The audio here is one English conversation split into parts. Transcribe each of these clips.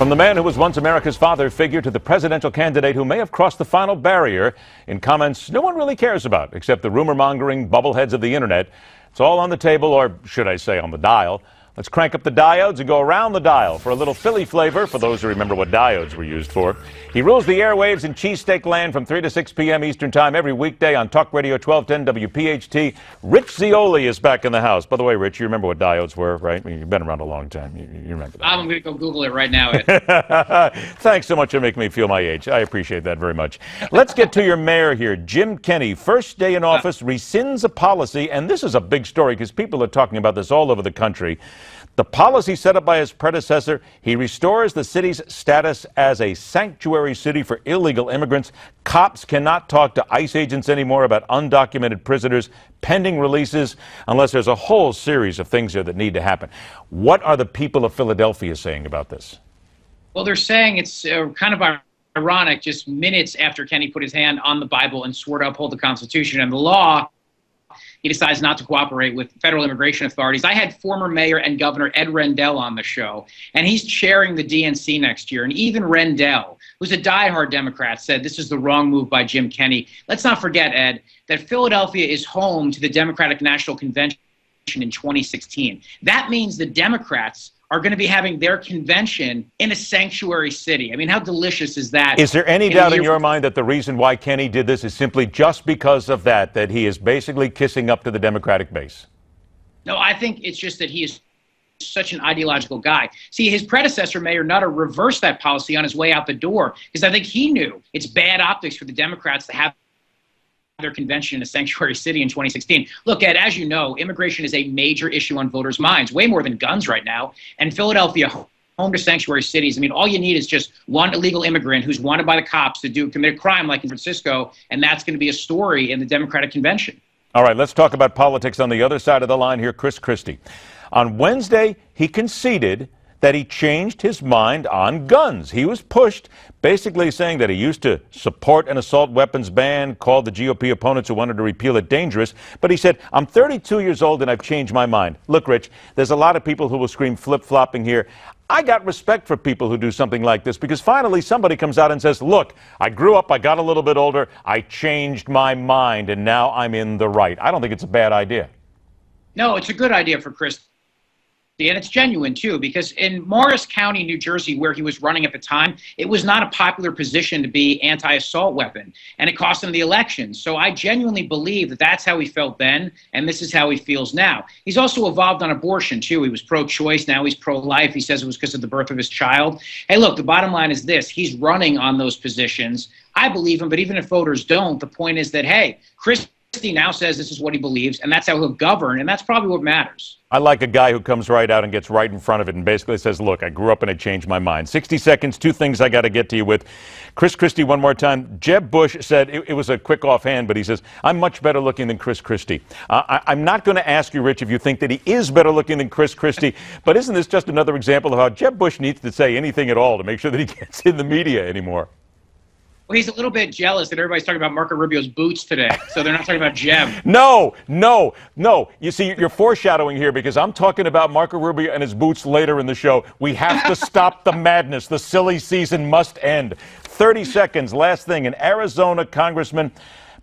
From the man who was once America's father figure to the presidential candidate who may have crossed the final barrier in comments no one really cares about, except the rumor-mongering bubbleheads of the internet. It's all on the table, or should I say on the dial. Let's crank up the diodes and go around the dial for a little Philly flavor for those who remember what diodes were used for. He rules the airwaves in cheesesteak land from 3 to 6 p.m. Eastern Time every weekday on Talk Radio 1210 WPHT. Rich Zeoli is back in the house. By the way, Rich, you remember what diodes were, right? You've been around a long time. You remember that. I'm going to go Google it right now, Ed. Thanks so much for making me feel my age. I appreciate that very much. Let's get to your mayor here. Jim Kenney, first day in office, rescinds a policy, and this is a big story because people are talking about this all over the country. The policy set up by his predecessor, he restores the city's status as a sanctuary city for illegal immigrants. Cops cannot talk to ICE agents anymore about undocumented prisoners pending releases unless there's a whole series of things here that need to happen. What are the people of Philadelphia saying about this? Well, they're saying it's kind of ironic, just minutes after Kenney put his hand on the Bible and swore to uphold the Constitution and the law, he decides not to cooperate with federal immigration authorities. I had former mayor and governor Ed Rendell on the show, and he's chairing the DNC next year. And even Rendell, who's a diehard Democrat, said this is the wrong move by Jim Kenney. Let's not forget, Ed, that Philadelphia is home to the Democratic National Convention in 2016. That means the Democrats are going to be having their convention in a sanctuary city. I mean, how delicious is that? Is there any doubt in your mind that the reason why Kenney did this is simply just because of that he is basically kissing up to the Democratic base? No, I think it's just that he is such an ideological guy. See, his predecessor, Mayor Nutter, reversed that policy on his way out the door because I think he knew it's bad optics for the Democrats to have their convention in a sanctuary city in 2016. Look, Ed, as you know, immigration is a major issue on voters' minds, way more than guns right now. And Philadelphia, home to sanctuary cities, I mean, all you need is just one illegal immigrant who's wanted by the cops to commit a crime like in Francisco, and that's going to be a story in the Democratic convention. All right, let's talk about politics on the other side of the line here. Chris Christie. On Wednesday, he conceded that he changed his mind on guns. He was pushed, basically saying that he used to support an assault weapons ban, called the GOP opponents who wanted to repeal it dangerous, but he said, I'm 32 years old and I've changed my mind. Look, Rich, there's a lot of people who will scream flip-flopping here. I got respect for people who do something like this because finally somebody comes out and says, look, I grew up, I got a little bit older, I changed my mind, and now I'm in the right. I don't think it's a bad idea. No, it's a good idea for Chris. And it's genuine, too, because in Morris County, New Jersey, where he was running at the time, it was not a popular position to be anti-assault weapon, and it cost him the election. So I genuinely believe that that's how he felt then, and this is how he feels now. He's also evolved on abortion, too. He was pro-choice. Now he's pro-life. He says it was because of the birth of his child. Hey, look, the bottom line is this. He's running on those positions. I believe him, but even if voters don't, the point is that, hey, Chris now says this is what he believes, and that's how he'll govern, and that's probably what matters. I like a guy who comes right out and gets right in front of it and basically says, look, I grew up and I changed my mind. 60 seconds, two things I got to get to you with. Chris Christie, one more time. Jeb Bush said, it was a quick offhand, but he says, I'm much better looking than Chris Christie. I'm not going to ask you, Rich, if you think that he is better looking than Chris Christie, but isn't this just another example of how Jeb Bush needs to say anything at all to make sure that he gets in the media anymore? Well, he's a little bit jealous that everybody's talking about Marco Rubio's boots today, so they're not talking about Jeb. No. You see, you're foreshadowing here because I'm talking about Marco Rubio and his boots later in the show. We have to stop the madness. The silly season must end. 30 seconds. Last thing. An Arizona Congressman,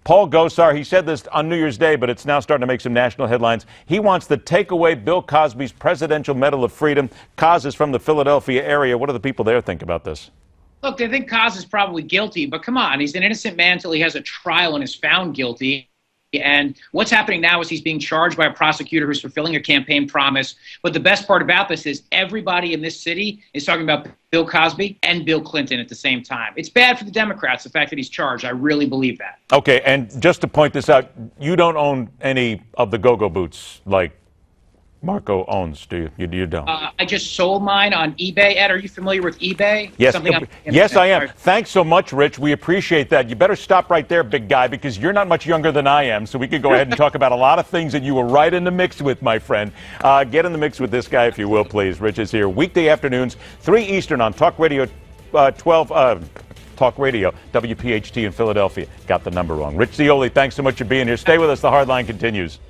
Paul Gosar, he said this on New Year's Day, but it's now starting to make some national headlines. He wants to take away Bill Cosby's Presidential Medal of Freedom. Cos is from the Philadelphia area. What do the people there think about this? Look, they think Cos is probably guilty, but come on, he's an innocent man until he has a trial and is found guilty. And what's happening now is he's being charged by a prosecutor who's fulfilling a campaign promise. But the best part about this is everybody in this city is talking about Bill Cosby and Bill Clinton at the same time. It's bad for the Democrats, the fact that he's charged. I really believe that. Okay, and just to point this out, you don't own any of the go-go boots like Marco owns, do you? You don't. I just sold mine on eBay. Ed, are you familiar with eBay? Yes, yes, I am. Thanks so much, Rich. We appreciate that. You better stop right there, big guy, because you're not much younger than I am, so we could go ahead and talk about a lot of things that you were right in the mix with, my friend. Get in the mix with this guy, if you will, please. Rich is here weekday afternoons, 3 Eastern on Talk Radio 12. Talk Radio, WPHT in Philadelphia. Got the number wrong. Rich Zeoli, thanks so much for being here. Stay with us. The Hard Line continues.